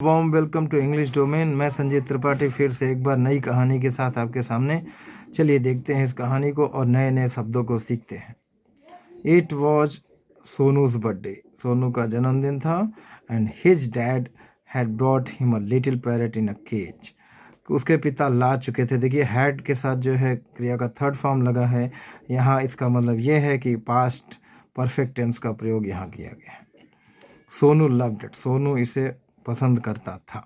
Warm welcome to English domain. मैं संजय त्रिपाठी फिर से एक बार नई कहानी के साथ आपके सामने। चलिए देखते हैं इस कहानी को और नए नए शब्दों को सीखते हैं। It was Sonu's birthday. Sonu का जन्मदिन था and his dad had brought him a little parrot in a cage. उसके पिता ला चुके थे। देखिए हैड के साथ जो है क्रिया का थर्ड फॉर्म लगा है यहाँ। इसका मतलब ये है कि पास्ट परफेक्ट टेंस का प्रयोग यहाँ किया गया है। Sonu loved it. सोनू इसे पसंद करता था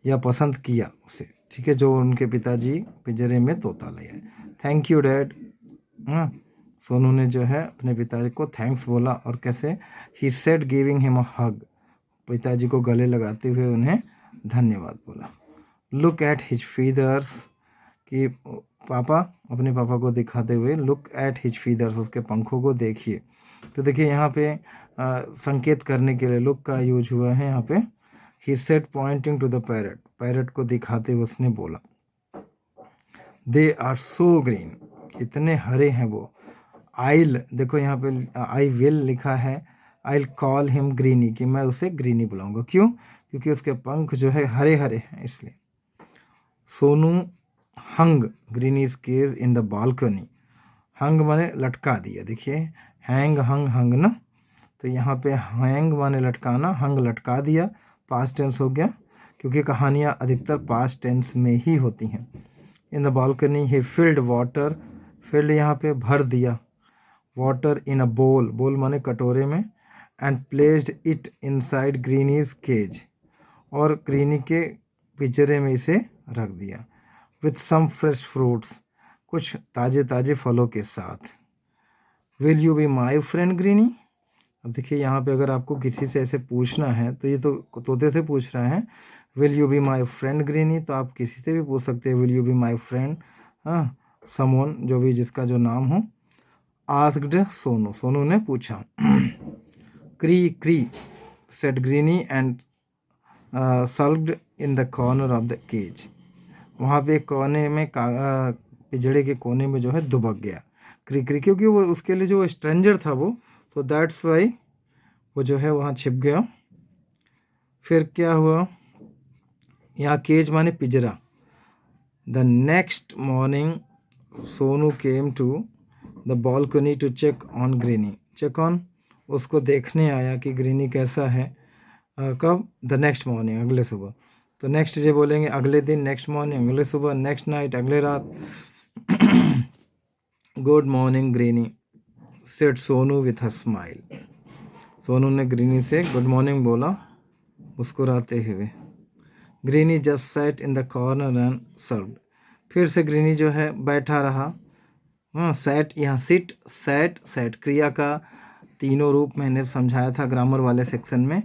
या पसंद किया उसे, ठीक है, जो उनके पिताजी पिंजरे में तोता ले आए। Thank you dad. हाँ, सोनू ने जो है अपने पिताजी को थैंक्स बोला। और कैसे? He said giving him a hug. पिताजी को गले लगाते हुए उन्हें धन्यवाद बोला। Look at his feathers. कि पापा, अपने पापा को दिखाते हुए, लुक एट हिज फीदर्स, उसके पंखों को देखिए। तो देखिए यहाँ पे संकेत करने के लिए लुक का यूज हुआ है यहाँ पे। He said pointing to the parrot. Parrot को दिखाते हुए उसने बोला, दे आर सो ग्रीन। कितने हरे हैं वो। आइल, देखो यहाँ पे आई विल लिखा है। आइल कॉल हिम ग्रीनी, कि मैं उसे ग्रीनी बुलाऊंगा। क्यों? क्योंकि उसके पंख जो है हरे हरे हैं, इसलिए। Sonu hung Greenie's cage in the balcony. Hung माने लटका दिया। देखिए हैंग हंग हंग ना, तो यहाँ पे हैंग माने लटकाना, हंग लटका दिया, पास्ट टेंस हो गया, क्योंकि कहानियाँ अधिकतर पास्ट टेंस में ही होती हैं। इन the balcony he field water. Field यहाँ पे भर दिया। वाटर इन अ बोल, बोल माने कटोरे में, and placed it inside Greenie's cage, और ग्रीनी के पिंजरे में इसे रख दिया। विथ सम फ्रेश फ्रूट्स, कुछ ताज़े ताज़े फलों के साथ। Will you be my friend Greenie. अब देखिए यहाँ पे अगर आपको किसी से ऐसे पूछना है, तो ये तो तोते से पूछ रहे हैं, will you be my friend Greenie, तो आप किसी से भी पूछ सकते हैं will you be my friend. हाँ, समवन, जो भी जिसका जो नाम हो। आस्क्ड सोनू, सोनू ने पूछा। क्री क्री said Greenie and sulked in the corner of the cage. वहाँ पे कोने में पिंजड़े के कोने में जो है दुबक गया। क्री क्री, क्योंकि वो उसके लिए जो स्ट्रेंजर था वो, तो दैट्स वाई वो जो है वहाँ छिप गया। फिर क्या हुआ? यहाँ केज माने पिंजरा। The next morning Sonu came to the balcony to check on Greenie. Check on, उसको देखने आया कि ग्रीनी कैसा है। कब? द नेक्स्ट मॉर्निंग, अगले सुबह। तो नेक्स्ट डे बोलेंगे अगले दिन, नेक्स्ट मॉर्निंग अगले सुबह, नेक्स्ट नाइट अगले रात। Good morning Greenie said Sonu with a smile. Sonu ने ग्रीनी से गुड मॉर्निंग बोला मुस्कुराते हुए। Greenie just sat in the corner and served. फिर से ग्रीनी जो है बैठा रहा। हाँ, सैट, यहाँ सिट, सैट, सैट क्रिया का तीनों रूप मैंने समझाया था ग्रामर वाले सेक्शन में।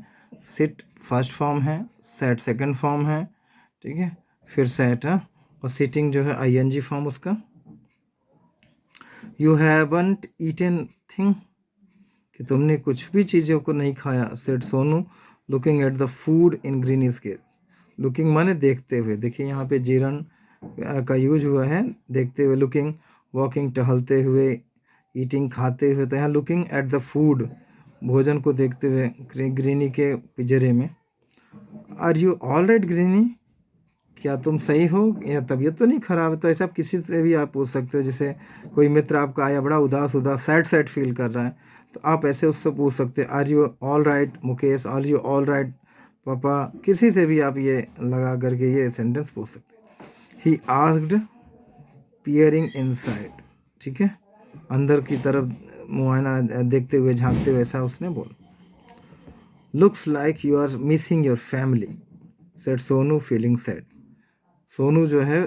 सिट फर्स्ट फॉर्म है, सैट सेकंड फॉर्म है, ठीक है, फिर सैट है, और सिटिंग जो है आईएनजी फॉर्म उसका। यू हैवंट ईटन थिंग, कि तुमने कुछ भी चीज़ों को नहीं खाया। Said Sonu looking at the food in Greenie's cage. Looking माने देखते हुए। देखिए यहाँ पे जीरन का यूज हुआ है, देखते हुए। लुकिंग, वॉकिंग टहलते हुए, ईटिंग खाते हुए, तो यहाँ लुकिंग एट द फूड, भोजन को देखते हुए ग्रीनी के पिंजरे में। Are you all right Greenie, क्या तुम सही हो, या तबीयत तो नहीं खराब है? तो ऐसा किसी से भी आप पूछ सकते हो। जैसे कोई मित्र आपका आया बड़ा उदास उदास सैड सैड फील कर रहा है, तो आप ऐसे उससे पूछ सकते हैं, are you all right Mukesh, are you all right papa. किसी से भी आप ये लगा करके ये सेंटेंस पूछ सकते हैं। ही आस्क्ड पियरिंग इनसाइड, ठीक है, अंदर की तरफ मुआयना देखते हुए, झांकते हुए, ऐसा उसने बोला। Looks like you are missing your family said Sonu feeling sad. Sonu जो है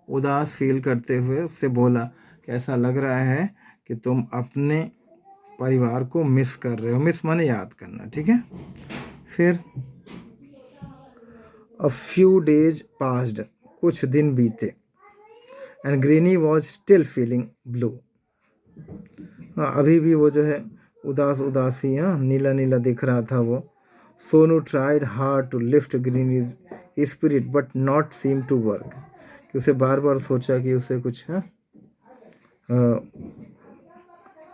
उदास फील करते हुए उससे बोला कि ऐसा लग रहा है कि तुम अपने परिवार को मिस कर रहे हो। मिस माने याद करना, ठीक है। फिर अ फ्यू डेज पास्ड, कुछ दिन बीते, and Greenie was still feeling blue. हाँ, अभी भी वो जो है उदास उदास ही, हाँ, नीला नीला दिख रहा था वो। Sonu tried hard to lift Greenie spirit but not seem to work, कि उसे बार बार सोचा कि उसे कुछ, हाँ,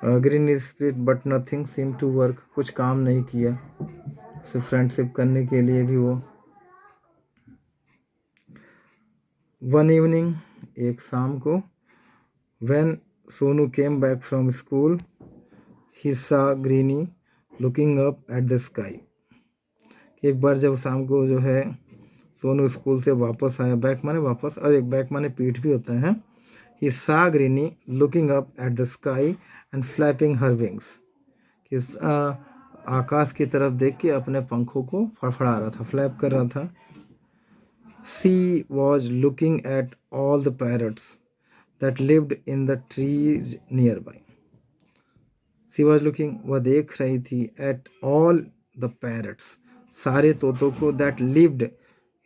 green spirit but nothing seem to work, कुछ काम नहीं किया। से फ्रेंडशिप करने के लिए भी वो। वन इवनिंग, एक शाम को, when Sonu came back from school, he saw Greenie looking up at the sky. एक बार जब शाम को जो है सोनू स्कूल से वापस आया, बैक माने वापस और एक बैक माने पीठ भी होता है। He saw Greenie looking up at the sky and flapping her wings, कि आकाश की तरफ देख के अपने पंखों को फड़फड़ा रहा था, फ्लैप कर रहा था। She was looking at all the parrots that lived in the trees nearby. She was looking, वह देख रही थी, एट ऑल द पैरट्स, सारे तोतों को, that lived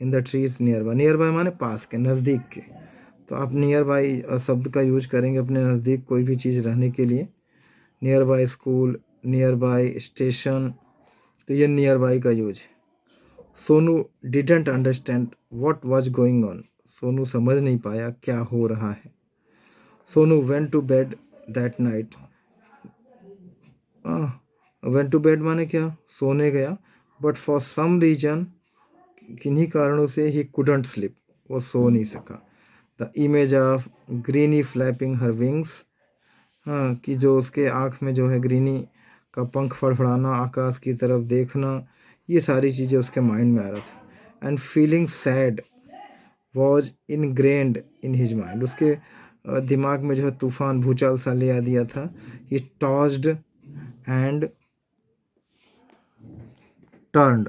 in the trees near by. Near by माने पास के, नज़दीक के। तो आप नियर बाय शब्द का यूज करेंगे अपने नज़दीक कोई भी चीज़ रहने के लिए। Nearby school, nearby station, तो ये नियर बाय का यूज है। Sonu didn't understand what was going on, Sonu समझ नहीं पाया क्या हो रहा है। Sonu went to bed that night, went to bed माने क्या, सोने गया, बट फॉर सम रीजन, किन्हीं कारणों से, ही कुडंट स्लीप, वो सो नहीं सका। The image of Greenie flapping her wings, हाँ, कि जो उसके आँख में जो है ग्रीनी का पंख फड़फड़ाना, आकाश की तरफ देखना, ये सारी चीज़ें उसके माइंड में आ रहा था। And feeling sad was ingrained in his mind, उसके दिमाग में जो है तूफान भूचाल सा ले आ दिया था। He tossed and turned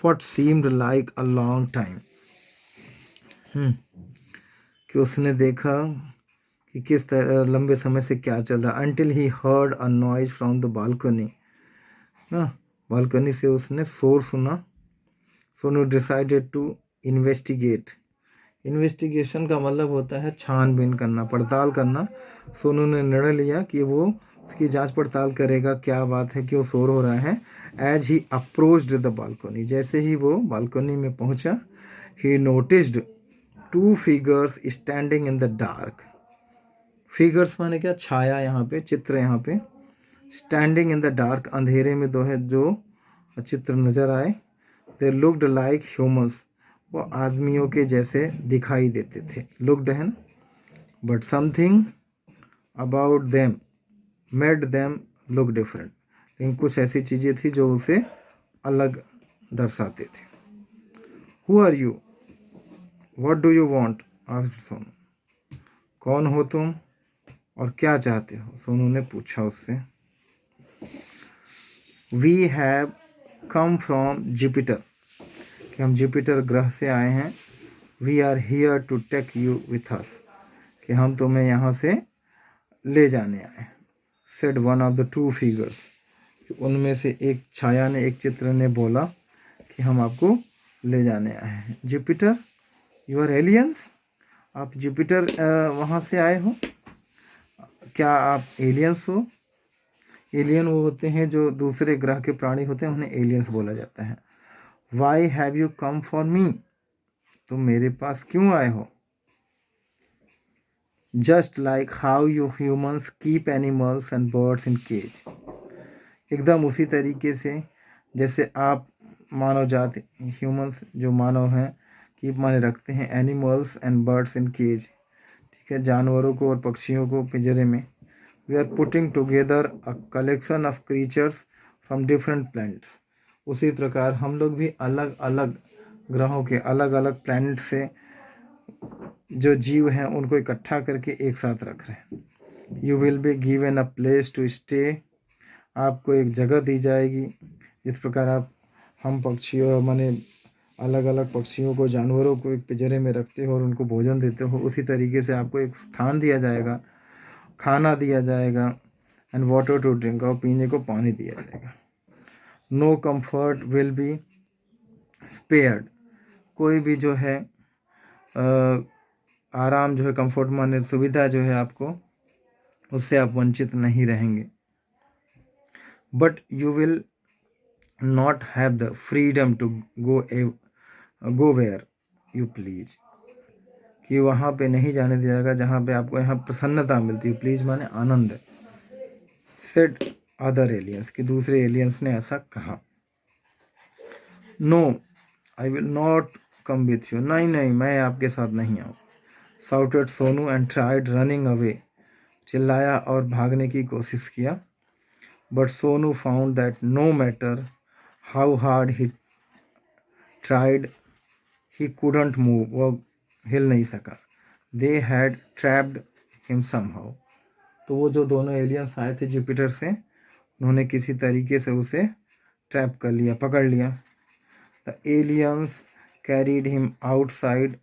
what seemed like a long time, कि उसने देखा कि किस तरह लंबे समय से क्या चल रहा। until he heard a noise from the balcony, balcony से उसने शोर सुना। Sonu decided to investigate, investigation का मतलब होता है छानबीन करना, पड़ताल करना। सोनू ने निर्णय लिया कि वो उसकी जांच पड़ताल करेगा, क्या बात है, क्यों शोर हो रहा है। As he approached the balcony, जैसे ही वो बालकनी में पहुंचा, he noticed two figures standing in the dark. Figures माने क्या, छाया, यहाँ पे चित्र, यहाँ पे स्टैंडिंग इन द डार्क, अंधेरे में दो है जो चित्र नजर आए। दे लुक्ड लाइक ह्यूमंस, वो आदमियों के जैसे दिखाई देते थे, लुक्ड है ना। But something about them made them look different, लेकिन कुछ ऐसी चीज़ें थी जो उसे अलग दर्शाते थे। Who are you, what do you want, asked Sonu, कौन हो तुम और क्या चाहते हो, सोनू ने पूछा उससे। We have come from Jupiter, कि हम जुपिटर ग्रह से आए हैं। We are here to take you with us, कि हम तुम्हें यहाँ से ले जाने आए। Said one of the two figures, उनमें से एक छाया ने, एक चित्र ने बोला कि हम आपको ले जाने आए हैं। जुपिटर, यू आर एलियंस, आप जुपिटर वहाँ से आए हो, क्या आप एलियंस हो। एलियन वो होते हैं जो दूसरे ग्रह के प्राणी होते हैं, उन्हें एलियंस बोला जाता है। Why have you come for me, तुम मेरे पास क्यों आए हो। Just like how you humans keep animals and birds in cage, एकदम उसी तरीके से जैसे आप मानव जाति, ह्यूमंस जो मानव हैं, कीप माने रखते हैं, animals and birds in cage, ठीक है, जानवरों को और पक्षियों को पिंजरे में। We are putting together a collection of creatures from different planets, उसी प्रकार हम लोग भी अलग अलग ग्रहों के, अलग अलग प्लैनेट से जो जीव हैं उनको इकट्ठा करके एक साथ रख रहे हैं। You will be given a place to stay, आपको एक जगह दी जाएगी। जिस प्रकार आप हम पक्षियों माने अलग अलग पक्षियों को, जानवरों को एक पिंजरे में रखते हो और उनको भोजन देते हो, उसी तरीके से आपको एक स्थान दिया जाएगा, खाना दिया जाएगा, एंड वाटर टू ड्रिंक, और पीने को पानी दिया जाएगा। No comfort will be spared, कोई भी जो है आराम जो है, कंफर्ट माने सुविधा जो है, आपको उससे आप वंचित नहीं रहेंगे। But you will not have the freedom to go where you please, कि वहाँ पे नहीं जाने दिया जाएगा जहाँ पे आपको यहाँ प्रसन्नता मिलती है। प्लीज माने आनंद। सेड अदर एलियंस, कि दूसरे एलियंस ने ऐसा कहा। No I will not come with you, नहीं नहीं मैं आपके साथ नहीं आऊँ। Shouted Sonu and tried running away, चिल्लाया और भागने की कोशिश किया। But Sonu found that no matter how hard he tried he couldn't move, वो हिल नहीं सका। They had trapped him somehow, तो वो जो दोनों एलियंस आए थे जुपिटर से, उन्होंने किसी तरीके से उसे ट्रैप कर लिया, पकड़ लिया। The aliens carried him outside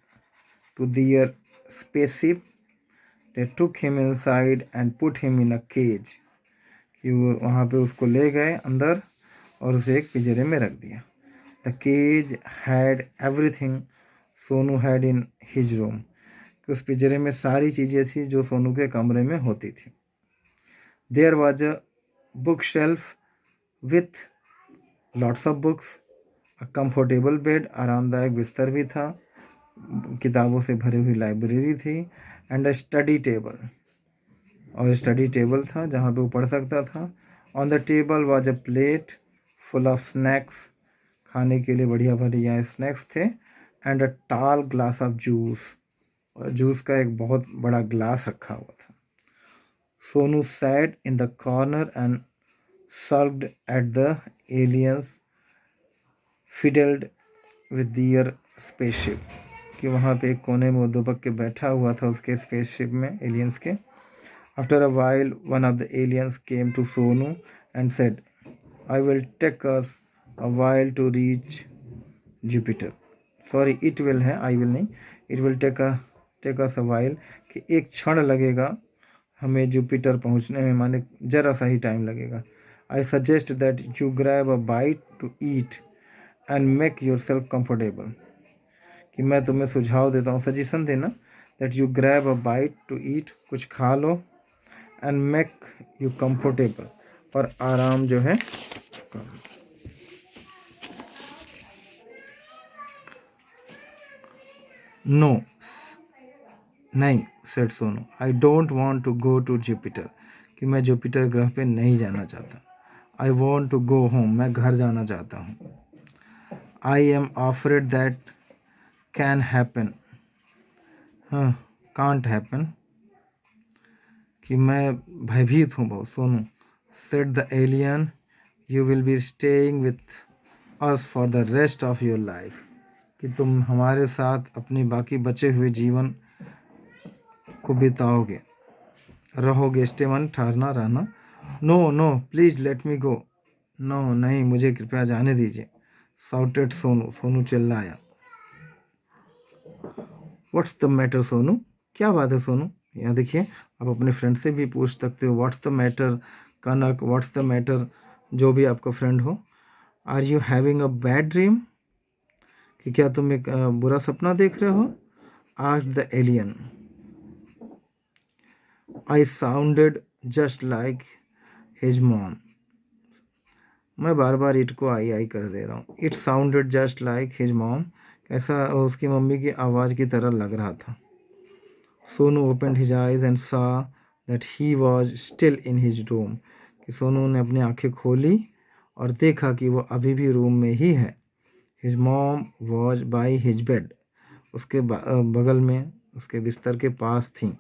to their spaceship, they took him inside and put him in a cage, कि वो वहाँ पे उसको ले गए अंदर और उसे एक पिंजरे में रख दिया। The cage had everything Sonu had in his room, कि उस पिंजरे में सारी चीज़ें थी जो सोनू के कमरे में होती थी। There was a bookshelf with lots of books, a comfortable bed, आरामदायक बिस्तर भी था, किताबों से भरी हुई लाइब्रेरी थी, एंड अ स्टडी टेबल, और स्टडी टेबल था जहाँ पे वो पढ़ सकता था। On the table was a plate full of snacks, खाने के लिए बढ़िया बढ़िया स्नैक्स थे, and a tall glass of juice, और जूस का एक बहुत बड़ा ग्लास रखा हुआ था। Sonu sat in the corner and served at the aliens fiddled with their spaceship, कि वहाँ पे एक कोने में वो दुबक के बैठा हुआ था उसके स्पेसशिप में, एलियंस के। After a while one of the aliens came to Sonu and said, I will take us a while to reach Jupiter, sorry it will है, आई विल नहीं, it will take us a while, कि एक क्षण लगेगा हमें Jupiter पहुंचने में, माने जरा सा ही टाइम लगेगा। I suggest that you grab a bite to eat and make yourself comfortable, कि मैं तुम्हें सुझाव देता हूँ, सजेशन देना, that you grab a bite to eat, कुछ खा लो, एंड मेक यू कम्फर्टेबल, और आराम जो है करो। नो नहीं, said Sonu, I don't want to go to Jupiter, कि मैं जुपिटर ग्रह पे नहीं जाना चाहता। I want to go home, मैं घर जाना चाहता हूँ। I am afraid that can happen, हाँ कांट हैपन, कि मैं भयभीत हूँ बहुत। Sonu said the alien, you will be staying with us for the rest of your life, कि तुम हमारे साथ अपनी बाकी बचे हुए जीवन को बिताओगे, रहोगे, स्टे मन ठहरना रहना। No no please let me go, no नहीं मुझे कृपया जाने दीजिए। साउटेड सोनू, सोनू चिल्लाया। व्हाट्स द मैटर सोनू, क्या बात है सोनू? यहाँ देखिए, आप अपने फ्रेंड से भी पूछ सकते हो what's the matter, Kanak what's the matter, जो भी आपका फ्रेंड हो। Are you having a bad dream, कि क्या तुम एक बुरा सपना देख रहे हो? Asked the alien. I sounded just like his mom, मैं बार बार इट को आई आई कर दे रहा हूँ। It sounded just like his mom, ऐसा उसकी मम्मी की आवाज़ की तरह लग रहा था। Sonu opened his eyes and saw that he was still in his room, कि सोनू ने अपनी आंखें खोली और देखा कि वो अभी भी रूम में ही है। His mom was by his bed, उसके बगल में उसके बिस्तर के पास थी।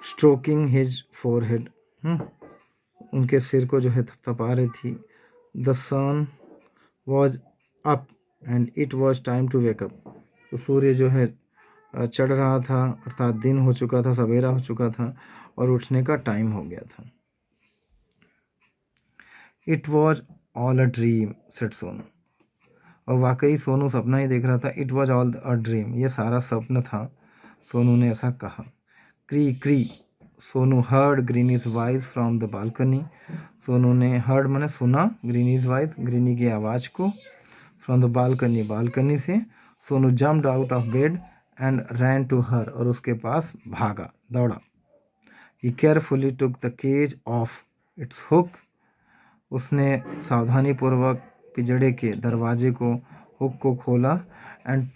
स्ट्रोकिंग हिज फोरहेड, उनके सिर को जो है थपथपा रही थी। The sun was up and it was time to wake up, तो सूर्य जो है चढ़ रहा था, अर्थात दिन हो चुका था, सवेरा हो चुका था और उठने का टाइम हो गया था। It was all a dream said Sonu, और वाकई सोनू सपना ही देख रहा था। It was all a dream, ये सारा स्वप्न था, सोनू ने ऐसा कहा। क्री क्री, Sonu heard Greene's voice from the balcony, Sonu ने हर्ड मैंने सुना, ग्रीनीज वॉइस ग्रीनी की आवाज़ को, फ्रॉम द बालकनी बालकनी से। Sonu jumped out of bed and ran to her, और उसके पास भागा, दौड़ा। He carefully took the cage off its hook, उसने सावधानीपूर्वक पिंजड़े के दरवाजे को, हुक को खोला, and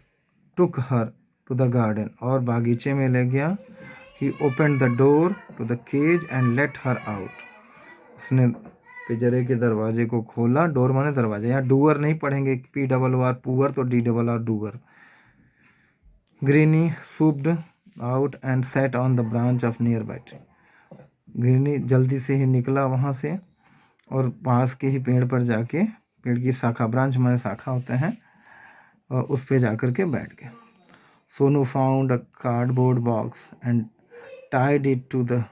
took her to the garden, और बागीचे में ले गया। He opened the door to the cage and let her out, उसने पिंजरे के दरवाजे को खोला। डोर माने दरवाजा, यहाँ डूअर नहीं पढ़ेंगे, PRR पुअर तो DRR doer. Greenie swooped out and sat on the branch of nearby tree. Greenie जल्दी से ही निकला वहाँ से और पास के ही पेड़ पर जाके, पेड़ की शाखा, ब्रांच माने शाखा होते हैं, और उस पे जाकर के बैठ गया। Sonu found a cardboard box and tied it to the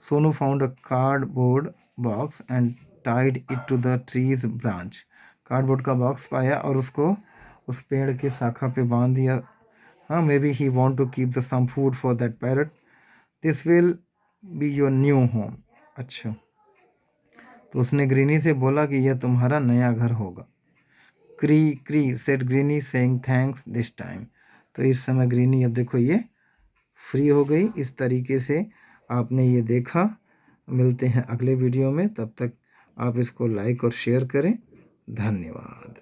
Sonu found a cardboard box and tied it to the tree's branch. Cardboard का बॉक्स पाया और उसको उस पेड़ के शाखा पे बांध दिया। हाँ, maybe he want to keep the some food for that parrot. This will be your new home. अच्छा, तो उसने ग्रीनी से बोला कि यह तुम्हारा नया घर होगा। क्री क्री said Greenie saying thanks this time. तो इस समय ग्रीनी, अब देखो ये फ्री हो गई। इस तरीके से आपने ये देखा। मिलते हैं अगले वीडियो में, तब तक आप इसको लाइक और शेयर करें। धन्यवाद।